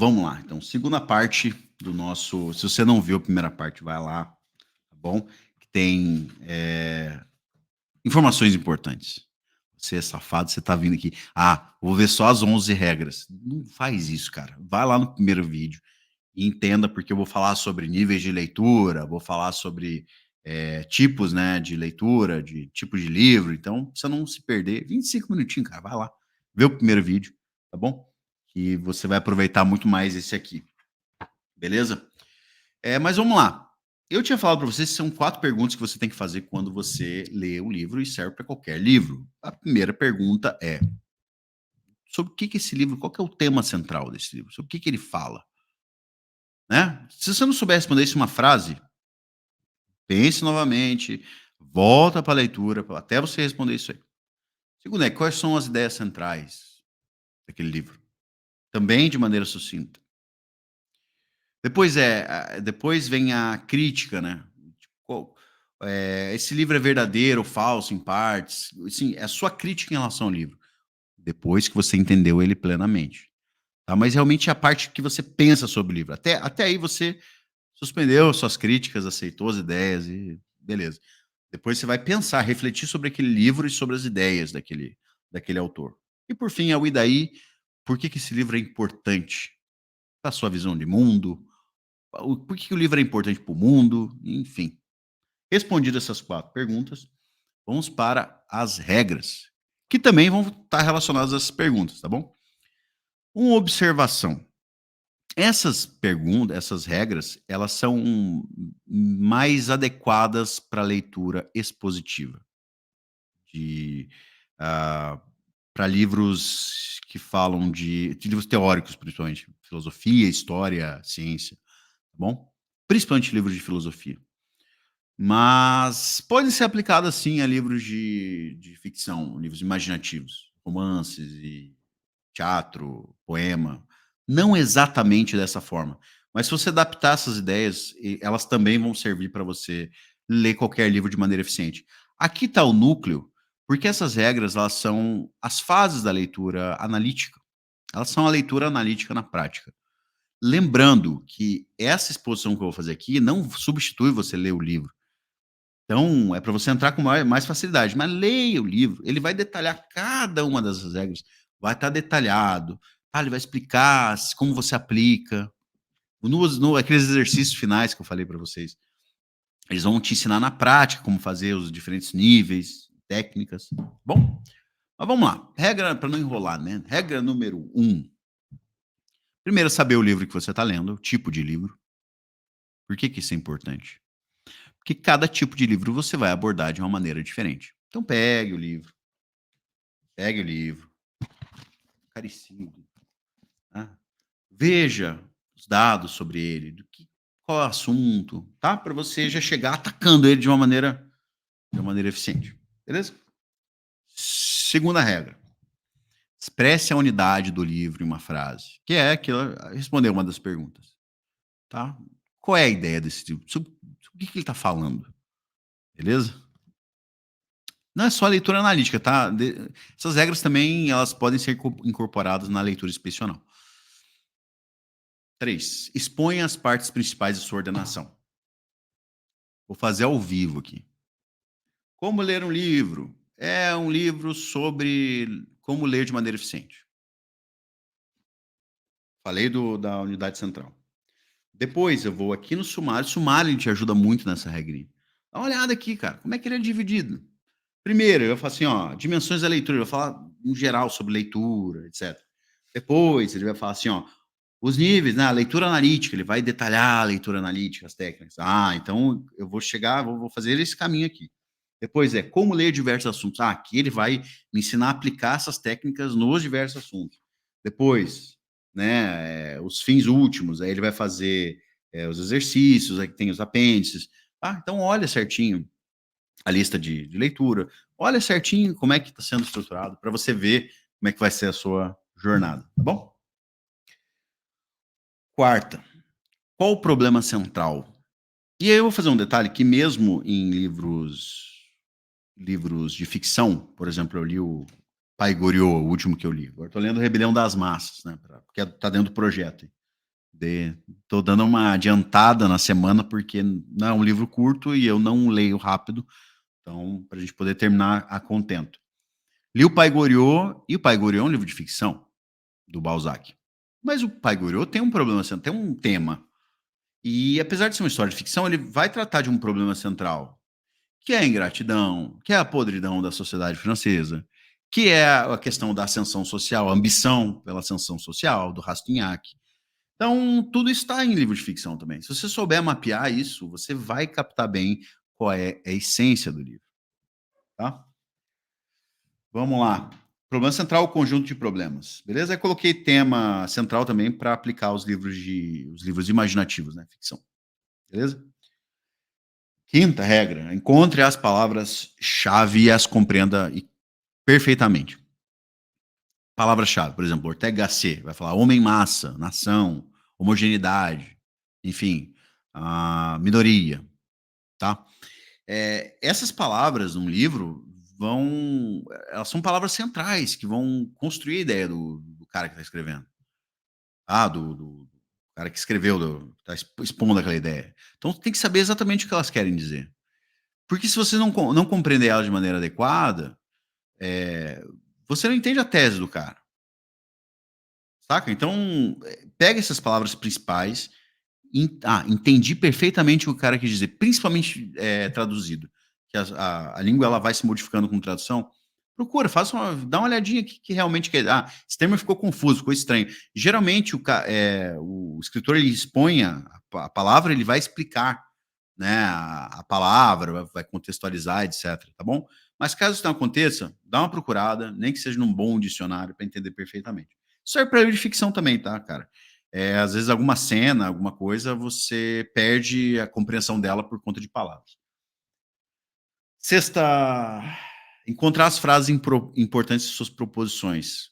Vamos lá, então, segunda parte do nosso se você não viu a primeira parte, vai lá, tá bom? Que tem, informações importantes. Você é safado, você tá vindo aqui: "Ah, vou ver só as 11 regras". Não faz isso, cara. Vai lá no primeiro vídeo e entenda, porque eu vou falar sobre níveis de leitura, vou falar sobre, tipos, né, de leitura, de tipo de livro, então, pra você não se perder, 25 minutinhos, cara, vai lá, vê o primeiro vídeo, tá bom? Que você vai aproveitar muito mais esse aqui, beleza? Mas vamos lá. Eu tinha falado para vocês que são 4 perguntas que você tem que fazer quando você lê um livro e serve para qualquer livro. A primeira pergunta é: sobre o que que esse livro qual que é o tema central desse livro? Sobre o que que ele fala, né? Se você não souber responder isso em uma frase, pense novamente, volta para a leitura até você responder isso aí. Segundo é, quais são as ideias centrais daquele livro? Também de maneira sucinta. Depois vem a crítica, né, tipo, esse livro é verdadeiro ou falso em partes, assim, é a sua crítica em relação ao livro, depois que você entendeu ele plenamente, tá. Mas realmente é a parte que você pensa sobre o livro, até aí você suspendeu suas críticas, aceitou as ideias e beleza. Depois você vai pensar, refletir sobre aquele livro e sobre as ideias daquele autor. E por fim é o "e daí?", por que que esse livro é importante para sua visão de mundo, por que que o livro é importante para o mundo, enfim. Respondidas essas 4 perguntas, vamos para as regras, que também vão estar relacionadas a essas perguntas, tá bom? Uma observação, essas regras, elas são mais adequadas para leitura expositiva, de, ah, para livros que falam de livros teóricos, principalmente, filosofia, história, ciência, tá bom? Principalmente livros de filosofia. Mas podem ser aplicadas sim a livros de ficção, livros imaginativos, romances e teatro, poema. Não exatamente dessa forma, mas se você adaptar essas ideias, elas também vão servir para você ler qualquer livro de maneira eficiente. Aqui está o núcleo, porque essas regras elas são as fases da leitura analítica. Elas são a leitura analítica na prática. Lembrando que essa exposição que eu vou fazer aqui não substitui você ler o livro. Então, é para você entrar com mais facilidade, mas leia o livro, ele vai detalhar cada uma dessas regras, vai estar detalhado, tá, ele vai explicar como você aplica. No aqueles exercícios finais que eu falei para vocês, eles vão te ensinar na prática como fazer os diferentes níveis, técnicas, bom? Mas vamos lá, regra para não enrolar, né, regra número 1, primeiro saber o livro que você está lendo, o tipo de livro. Por que que isso é importante? Porque cada tipo de livro você vai abordar de uma maneira diferente. Então pegue o livro, caríssimo, tá? Veja os dados sobre ele, qual é o assunto, tá? Para você já chegar atacando ele de uma maneira eficiente, beleza? Segunda regra, expresse a unidade do livro em uma frase, que é aquilo, responder uma das perguntas, tá? Qual é a ideia desse livro? Sobre o que que ele está falando, beleza? Não é só a leitura analítica, tá? Essas regras também elas podem ser incorporadas na leitura inspecional. 3. Exponha as partes principais de sua ordenação. Vou fazer ao vivo aqui. Como ler um livro? É um livro sobre como ler de maneira eficiente. Falei da unidade central. Depois eu vou aqui no sumário. Sumário ele te ajuda muito nessa regrinha. Dá uma olhada aqui, cara. Como é que ele é dividido? Primeiro, eu falo assim, ó, dimensões da leitura. Ele vai falar em geral sobre leitura, etc. Depois, ele vai falar assim, ó, os níveis, né? A leitura analítica. Ele vai detalhar a leitura analítica, as técnicas. Ah, então eu vou chegar, vou fazer esse caminho aqui. Depois como ler diversos assuntos. Ah, aqui ele vai me ensinar a aplicar essas técnicas nos diversos assuntos. Depois, né, os fins últimos. Aí ele vai fazer os exercícios, aí tem os apêndices. Ah, então olha certinho a lista de leitura. Olha certinho como é que está sendo estruturado para você ver como é que vai ser a sua jornada, tá bom? Quarta, qual o problema central? E aí eu vou fazer um detalhe que mesmo em livros de ficção, por exemplo, eu li o Pai Goriô, o último que eu li. Agora estou lendo Rebelião das Massas, né? Porque está dentro do projeto. Tô dando uma adiantada na semana, porque não é um livro curto e eu não leio rápido, então para a gente poder terminar a contento. Li o Pai Goriot, e o Pai Goriot é um livro de ficção, do Balzac. Mas o Pai Goriot tem um problema tem um tema. E apesar de ser uma história de ficção, ele vai tratar de um problema central, que é a ingratidão, que é a podridão da sociedade francesa, que é a questão da ascensão social, a ambição pela ascensão social, do Rastignac. Então, tudo está em livro de ficção também. Se você souber mapear isso, você vai captar bem qual é a essência do livro, tá? Vamos lá. Problema central, o conjunto de problemas. Beleza? Aí coloquei tema central também para aplicar os livros imaginativos, né? Ficção. Beleza? Quinta regra: encontre as palavras-chave e as compreenda perfeitamente. Palavra-chave, por exemplo, Ortega Gasset vai falar homem-massa, nação, homogeneidade, enfim, a minoria, tá? Essas palavras num livro elas são palavras centrais que vão construir a ideia do cara que está escrevendo. Do cara que escreveu, está expondo aquela ideia. Então tem que saber exatamente o que elas querem dizer. Porque se você não compreender elas de maneira adequada, eh, você não entende a tese do cara, saca? Então, pega essas palavras principais. Entendi perfeitamente o que o cara quis dizer, principalmente, traduzido, que a língua ela vai se modificando com tradução. Procura, dá uma olhadinha que realmente quer. Esse termo ficou confuso, ficou estranho. Geralmente o escritor ele expõe a palavra, ele vai explicar, né, a palavra, vai contextualizar, etc, tá bom? Mas caso isso não aconteça, dá uma procurada, nem que seja num bom dicionário para entender perfeitamente. Isso serve para livro de ficção também, tá, cara? Às vezes alguma cena, alguma coisa, você perde a compreensão dela por conta de palavras. Sexta, encontrar as frases importantes de suas proposições.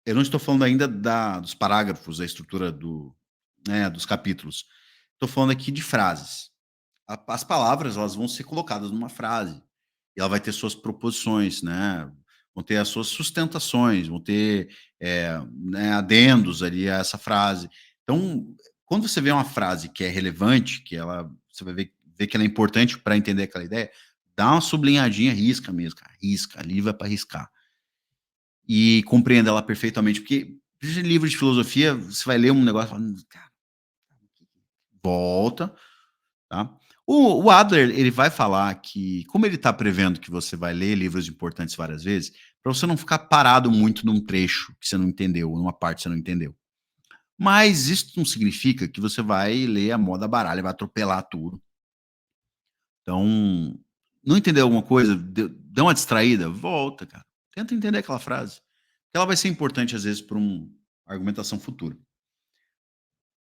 Eu não estou falando ainda dos parágrafos, da estrutura dos capítulos. Estou falando aqui de frases. As palavras elas vão ser colocadas numa frase e ela vai ter suas proposições, né? Vão ter as suas sustentações, vão ter né, adendos ali a essa frase. Então, quando você vê uma frase que é relevante, você vai ver que ela é importante para entender aquela ideia, dá uma sublinhadinha, risca mesmo, cara, risca, ali vai para riscar e compreenda ela perfeitamente, porque livro de filosofia, você vai ler um negócio, e fala, cara, volta. Tá? O Adler, ele vai falar que, como ele está prevendo que você vai ler livros importantes várias vezes, para você não ficar parado muito num trecho que você não entendeu, numa parte que você não entendeu. Mas isso não significa que você vai ler a moda baralho, vai atropelar tudo. Então, não entendeu alguma coisa, deu uma distraída, volta, cara. Tenta entender aquela frase. Ela vai ser importante, às vezes, para uma argumentação futura.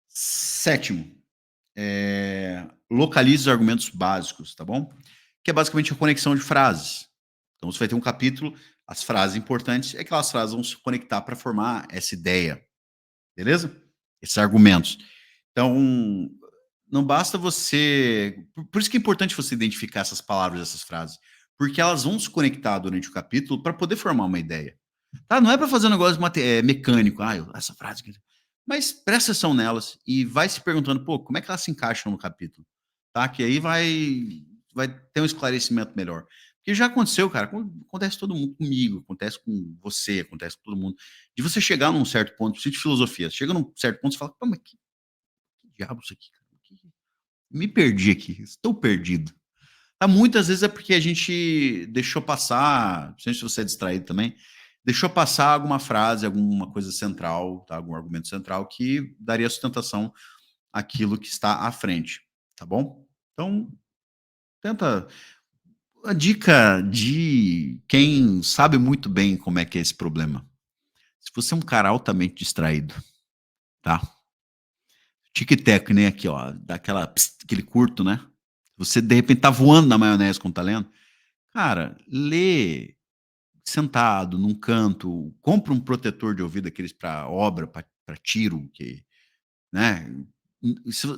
Sétimo, localize os argumentos básicos, tá bom? Que é basicamente a conexão de frases. Então você vai ter um capítulo, as frases importantes, e aquelas frases vão se conectar para formar essa ideia, beleza? Esses argumentos. Então, não basta você. Por isso que é importante você identificar essas palavras, essas frases, porque elas vão se conectar durante o capítulo para poder formar uma ideia. Tá? Não é para fazer um negócio mecânico, essa frase. Mas presta atenção nelas e vai se perguntando, pô, como é que elas se encaixam no capítulo? Tá? Que aí vai ter um esclarecimento melhor. Porque já aconteceu, cara, acontece todo mundo comigo, acontece com você, acontece com todo mundo. De você chegar num certo ponto, principalmente de filosofia, chega num certo ponto e fala, pô, mas que diabo isso aqui, cara? Me perdi aqui, estou perdido. Tá, muitas vezes é porque a gente deixou passar, não sei se você é distraído também, deixou passar alguma frase, alguma coisa central, tá? Algum argumento central que daria sustentação àquilo que está à frente, tá bom? Então, tenta. A dica de quem sabe muito bem como é que é esse problema. Se você é um cara altamente distraído, tá? Tic-tac, nem aqui, ó, aquele curto, né? Você de repente tá voando na maionese quando tá lendo. Cara, lê sentado num canto, compra um protetor de ouvido aqueles para obra, para tiro, né,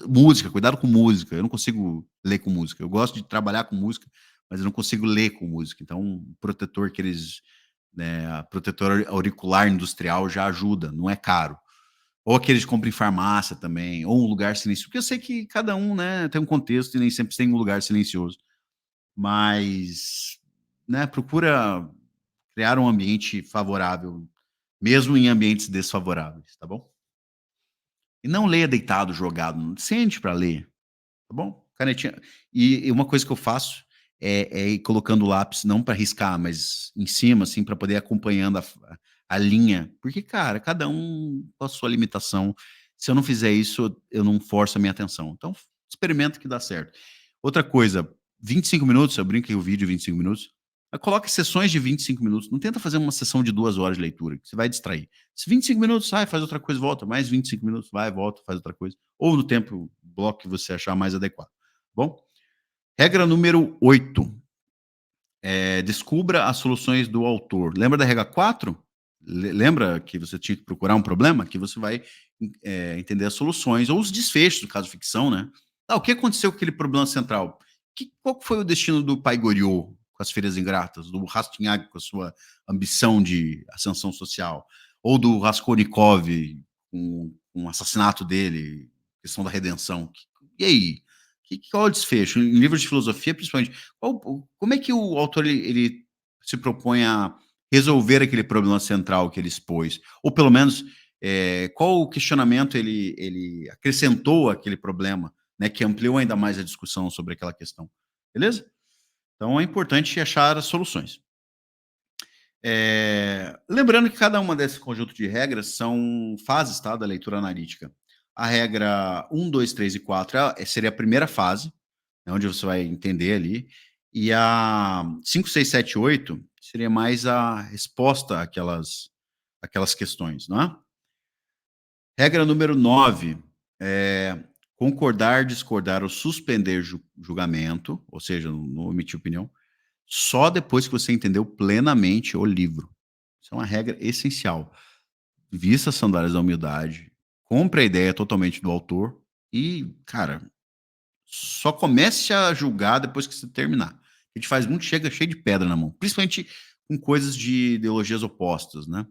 música, cuidado com música, eu não consigo ler com música, eu gosto de trabalhar com música, mas eu não consigo ler com música, então um protetor protetor auricular industrial já ajuda, não é caro. Ou aqueles de compra em farmácia também, ou um lugar silencioso, porque eu sei que cada um, né, tem um contexto e nem sempre tem um lugar silencioso, mas, né, procura criar um ambiente favorável, mesmo em ambientes desfavoráveis, tá bom? E não leia deitado, jogado, sente para ler. Tá bom? Canetinha. E uma coisa que eu faço é ir colocando o lápis, não para riscar, mas em cima, assim, para poder ir acompanhando a linha, porque, cara, cada um com a sua limitação. Se eu não fizer isso, eu não forço a minha atenção. Então, experimenta que dá certo. Outra coisa, 25 minutos, eu brinco que o vídeo é 25 minutos, coloque sessões de 25 minutos, não tenta fazer uma sessão de 2 horas de leitura, que você vai distrair. Se 25 minutos, sai, faz outra coisa, volta, mais 25 minutos, vai, volta, faz outra coisa, ou no tempo, bloco que você achar mais adequado. Bom, regra número 8, descubra as soluções do autor. Lembra da regra 4? Lembra que você tinha que procurar um problema? Que você vai entender as soluções ou os desfechos, no caso ficção, né? O que aconteceu com aquele problema central? Qual que foi o destino do Pai Goriot com as Filhas Ingratas, do Rastignac com a sua ambição de ascensão social, ou do Raskolnikov com o assassinato dele, questão da redenção? E aí? Qual é o desfecho? Em livros de filosofia, principalmente, como é que o autor ele se propõe a resolver aquele problema central que ele expôs? Ou pelo menos, qual o questionamento ele acrescentou àquele problema, né, que ampliou ainda mais a discussão sobre aquela questão, beleza? Então é importante achar as soluções. Lembrando que cada uma desse conjunto de regras são fases, tá, da leitura analítica. A regra 1, 2, 3 e 4 seria a primeira fase, é onde você vai entender ali. E a 5, 6, 7 e 8 seria mais a resposta àquelas questões, não é? Regra número 9 é concordar, discordar ou suspender julgamento, ou seja, não emitir opinião, só depois que você entendeu plenamente o livro. Isso é uma regra essencial. Vista as sandálias da humildade, compre a ideia totalmente do autor e, cara, só comece a julgar depois que você terminar. A gente faz muito, chega cheio de pedra na mão, principalmente com coisas de ideologias opostas, né?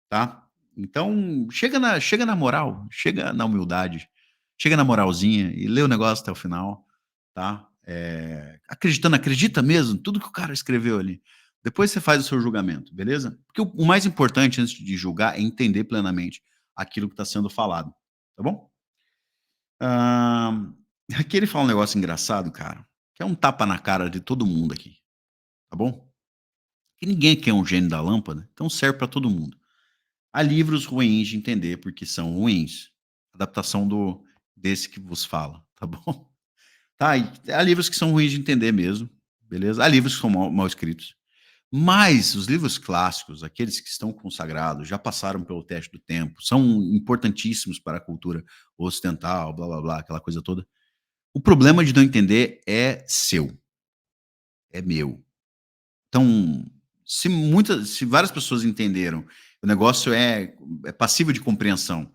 Tá? Então, chega na moral, chega na humildade, chega na moralzinha e lê o negócio até o final, tá? Acreditando, acredita mesmo tudo que o cara escreveu ali. Depois você faz o seu julgamento, beleza? Porque o mais importante antes de julgar é entender plenamente aquilo que está sendo falado, tá bom? Hã, aqui ele fala um negócio engraçado, cara, que é um tapa na cara de todo mundo aqui, tá bom? Que ninguém aqui é um gênio da lâmpada, então serve para todo mundo. Há livros ruins de entender, porque são ruins. Adaptação desse que vos fala, tá bom? Tá, e há livros que são ruins de entender mesmo, beleza? Há livros que são mal escritos. Mas os livros clássicos, aqueles que estão consagrados, já passaram pelo teste do tempo, são importantíssimos para a cultura ocidental, blá blá blá, aquela coisa toda. O problema de não entender é seu, é meu. Então, se várias pessoas entenderam, o negócio é passível de compreensão,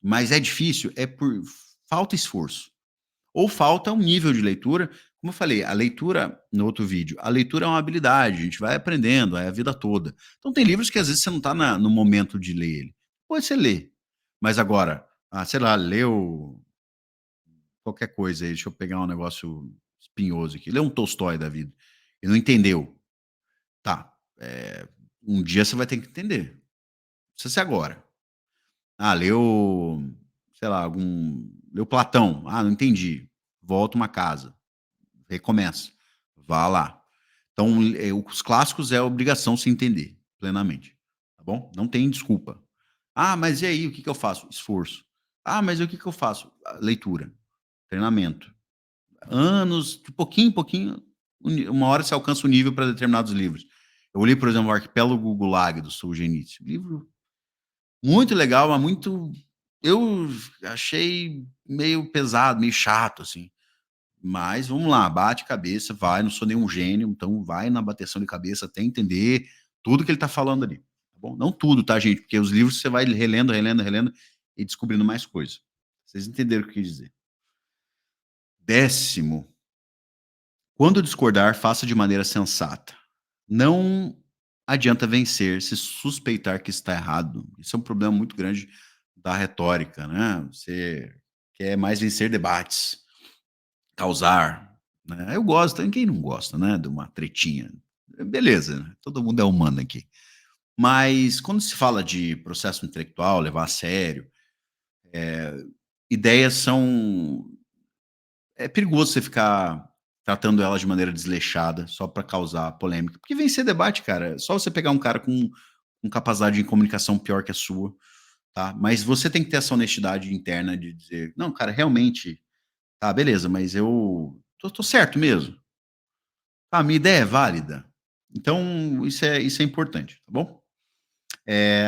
mas é difícil, é por falta esforço, ou falta um nível de leitura. Como eu falei, a leitura no outro vídeo, a leitura é uma habilidade, a gente vai aprendendo, é a vida toda. Então tem livros que às vezes você não está no momento de ler ele. Depois você lê, mas agora, sei lá, leu qualquer coisa aí, deixa eu pegar um negócio espinhoso aqui, leu um Tolstói da vida e não entendeu. Tá, um dia você vai ter que entender. Não precisa ser agora. Leu, sei lá, leu Platão. Não entendi. Volta uma casa, recomeça. Vá lá. Então, os clássicos é a obrigação se entender plenamente, tá bom? Não tem desculpa. Mas e aí, o que que eu faço? Esforço. Mas e o que que eu faço? Leitura, treinamento. Anos, de pouquinho em pouquinho, uma hora você alcança o nível para determinados livros. Eu li, por exemplo, o Arquipélago Gulag, do Solzhenitsyn. Livro muito legal, mas muito, eu achei meio pesado, meio chato, assim. Mas vamos lá, bate cabeça, vai, não sou nenhum gênio, então vai na bateção de cabeça até entender tudo que ele está falando ali, tá bom? Não tudo, tá, gente? Porque os livros você vai relendo, relendo, relendo e descobrindo mais coisas. Vocês entenderam o que eu quis dizer. 10º, quando discordar, faça de maneira sensata. Não adianta vencer se suspeitar que está errado. Isso é um problema muito grande da retórica, né, você quer mais vencer debates, causar, né. Eu gosto, quem não gosta, né, de uma tretinha? Beleza, né, todo mundo é humano aqui. Mas quando se fala de processo intelectual, levar a sério, ideias são é perigoso você ficar tratando elas de maneira desleixada, só para causar polêmica, porque vencer debate, cara, é só você pegar um cara com capacidade de comunicação pior que a sua, tá, mas você tem que ter essa honestidade interna de dizer: "Não, cara, realmente, tá, beleza, mas eu tô certo mesmo? A minha ideia é válida?". Então isso é importante, tá bom?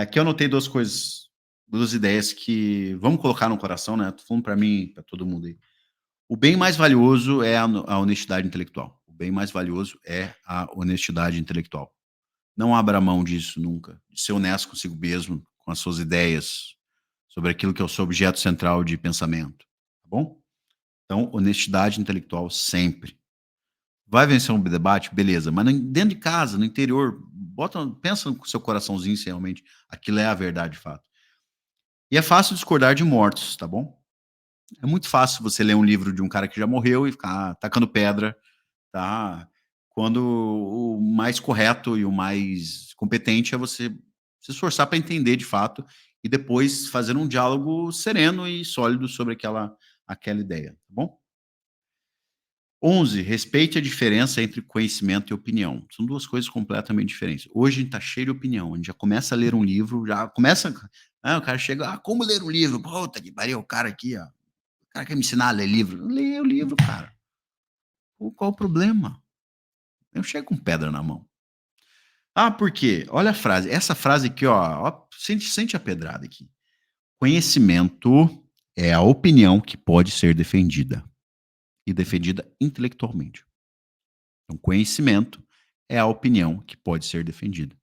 Aqui eu anotei 2 coisas, 2 ideias que vamos colocar no coração, né, tô falando pra mim e pra todo mundo aí. O bem mais valioso é a honestidade intelectual. O bem mais valioso é a honestidade intelectual. Não abra mão disso nunca, de ser honesto consigo mesmo, com as suas ideias, sobre aquilo que é o seu objeto central de pensamento, tá bom? Então, honestidade intelectual sempre. Vai vencer um debate? Beleza, mas dentro de casa, no interior, pensa com o seu coraçãozinho se realmente aquilo é a verdade de fato. E é fácil discordar de mortos, tá bom? É muito fácil você ler um livro de um cara que já morreu e ficar tacando pedra, tá, quando o mais correto e o mais competente é você se esforçar para entender de fato e depois fazer um diálogo sereno e sólido sobre aquela ideia, tá bom? 11, respeite a diferença entre conhecimento e opinião. São 2 coisas completamente diferentes. Hoje a gente tá cheio de opinião, a gente já começa a ler um livro, já começa o cara chega: "Ah, como ler um livro? Puta que pariu, o cara aqui, ó, o cara quer me ensinar a ler livro". Lê o livro, cara. Qual o problema? Eu chego com pedra na mão. Ah, por quê? Olha a frase, essa frase aqui, ó, sente a pedrada aqui. Conhecimento é a opinião que pode ser defendida, e defendida intelectualmente. Então, conhecimento é a opinião que pode ser defendida.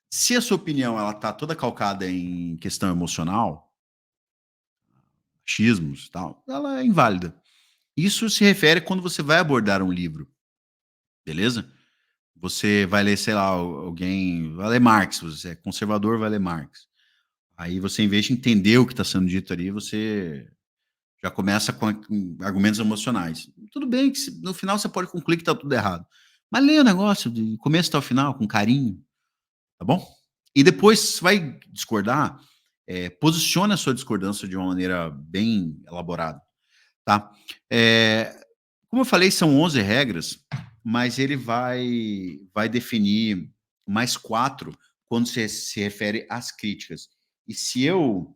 Se a sua opinião ela tá toda calcada em questão emocional, achismos, tal, ela é inválida. Isso se refere quando você vai abordar um livro, beleza? Você vai ler, sei lá, alguém vai ler Marx, você é conservador, vai ler Marx. Aí você, em vez de entender o que está sendo dito ali, você já começa com argumentos emocionais. Tudo bem que no final você pode concluir que está tudo errado, mas leia o negócio de começo até o final com carinho, tá bom? E depois você vai discordar, posicione a sua discordância de uma maneira bem elaborada, tá? Eh, Como eu falei, são 11 regras, mas ele vai definir mais 4 quando se refere às críticas. E se eu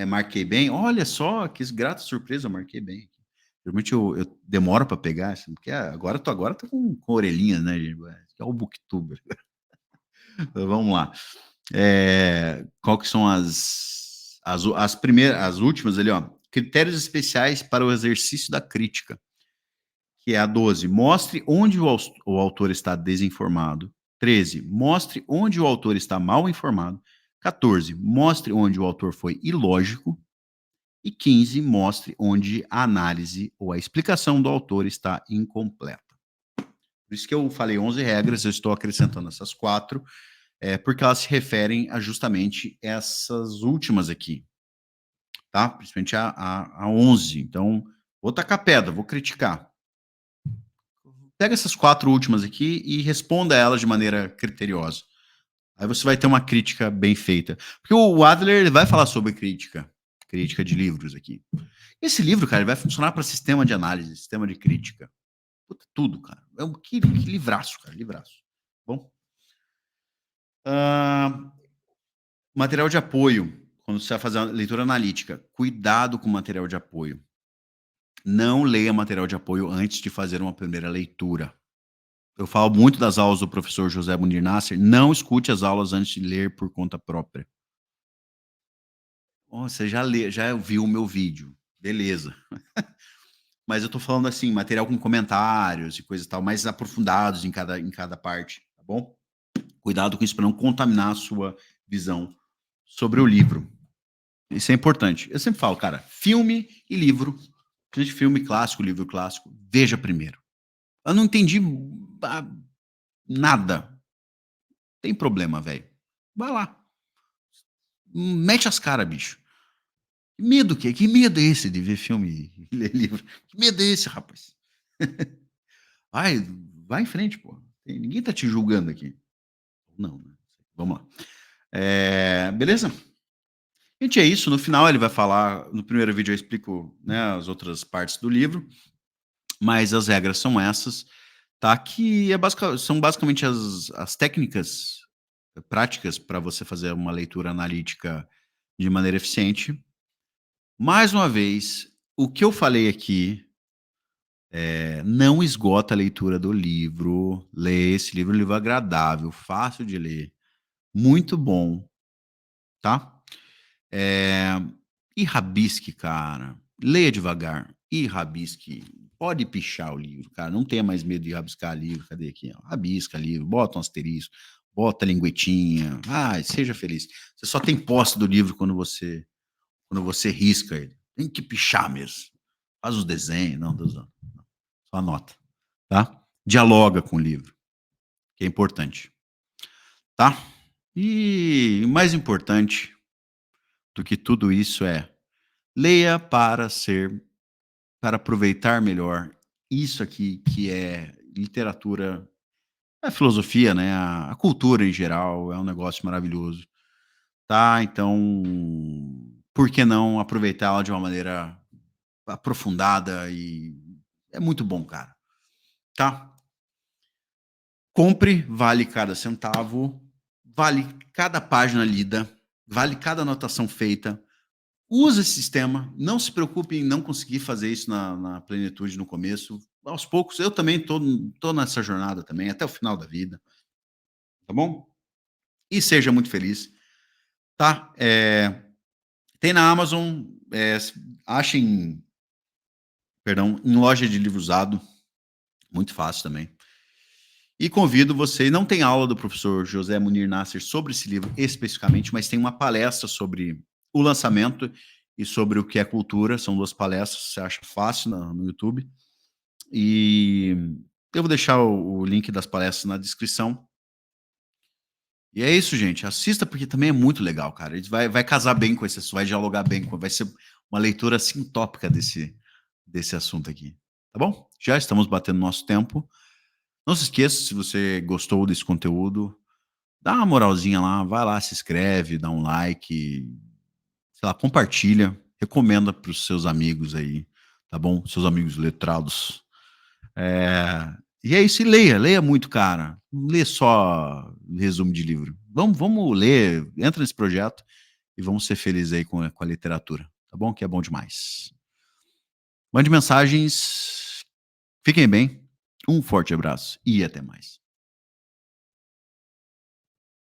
marquei bem. Olha só, que grata surpresa, eu marquei bem aqui. Geralmente eu demoro para pegar, assim, porque agora tô com orelhinhas, né, gente, é o booktuber. Então vamos lá. Qual que são as últimas ali, ó, critérios especiais para o exercício da crítica, que é a 12, mostre onde o autor está desinformado. 13, mostre onde o autor está mal informado. 14, mostre onde o autor foi ilógico. E 15, mostre onde a análise ou a explicação do autor está incompleta. Por isso que eu falei 11 regras, eu estou acrescentando essas 4, porque elas se referem a justamente essas últimas aqui, tá? Principalmente a 11. Então, vou tacar pedra, vou criticar. Pega essas 4 últimas aqui e responda elas de maneira criteriosa. Aí você vai ter uma crítica bem feita. Porque o Adler ele vai falar sobre crítica, crítica de livros aqui. Esse livro, cara, ele vai funcionar para sistema de análise, sistema de crítica. Puta, tudo, cara. Que livraço, cara, livraço. Bom, hã, material de apoio, quando você vai fazer uma leitura analítica, cuidado com o material de apoio. Não leia material de apoio antes de fazer uma primeira leitura. Eu falo muito das aulas do professor José Munir Nasser, não escute as aulas antes de ler por conta própria. "Ó, você já viu o meu vídeo", beleza. Mas eu tô falando, assim, material com comentários e coisa e tal, mais aprofundados em cada parte, tá bom? Cuidado com isso para não contaminar a sua visão sobre o livro. Isso é importante. Eu sempre falo, cara, filme e livro, principalmente filme clássico, livro clássico, veja primeiro. Eu não entendi ah, nada. Tem problema, velho. Vai lá. mete as caras, bicho. Que medo que é? Que medo é esse de ver filme e ler livro? Que medo é esse, rapaz? Vai, vai em frente, pô. Ninguém tá te julgando aqui. Não, né? Vamos lá. Beleza? Gente, é isso. No final ele vai falar. No primeiro vídeo eu explico, né, as outras partes do livro, mas as regras são essas, tá? Que são basicamente as técnicas práticas para você fazer uma leitura analítica de maneira eficiente. Mais uma vez, o que eu falei aqui não esgota a leitura do livro. Lê esse livro, um livro agradável, fácil de ler, muito bom, tá? Eh, e rabisque, cara. Leia devagar e rabisque. Pode pichar o livro, cara. Não tenha mais medo de rabiscar livro. Cadê aqui? Ó? Rabisca livro, bota um asterisco, bota linguetinha. Ai, seja feliz. Você só tem posse do livro quando você risca ele. Tem que pichar mesmo. Faz os desenhos, não, Deus não. Só anota, tá? Dialoga com o livro, que é importante, tá? E o mais importante do que tudo isso é leia para aproveitar melhor isso aqui que é literatura, a filosofia, né? A cultura em geral é um negócio maravilhoso, tá? Então, por que não aproveitá-la de uma maneira aprofundada e é muito bom, cara, tá? Compre, vale cada centavo, vale cada página lida, vale cada anotação feita. Usa esse sistema, não se preocupe em não conseguir fazer isso na plenitude no começo. Aos poucos, eu também tô nessa jornada também, até o final da vida, tá bom? E seja muito feliz, tá? Tem na Amazon, achem, perdão, em loja de livro usado, muito fácil também. E convido você, não tem aula do professor José Munir Nasser sobre esse livro especificamente, mas tem uma palestra sobre o lançamento e sobre o que é cultura. São 2 palestras, você acha fácil no YouTube. E eu vou deixar o link das palestras na descrição. E é isso, gente. Assista porque também é muito legal, cara. A gente vai casar bem com esse assunto, vai dialogar bem com, vai ser uma leitura sintópica desse assunto aqui. Tá bom? Já estamos batendo nosso tempo. Não se esqueça, se você gostou desse conteúdo, dá uma moralzinha lá, vai lá, se inscreve, dá um like, sei lá, compartilha, recomenda para os seus amigos aí, tá bom? Seus amigos letrados. É, e é isso, e leia muito, cara. Não lê só resumo de livro. Vamos ler, entra nesse projeto e vamos ser felizes aí com a literatura, tá bom? Que é bom demais. Mande mensagens, fiquem bem, um forte abraço e até mais.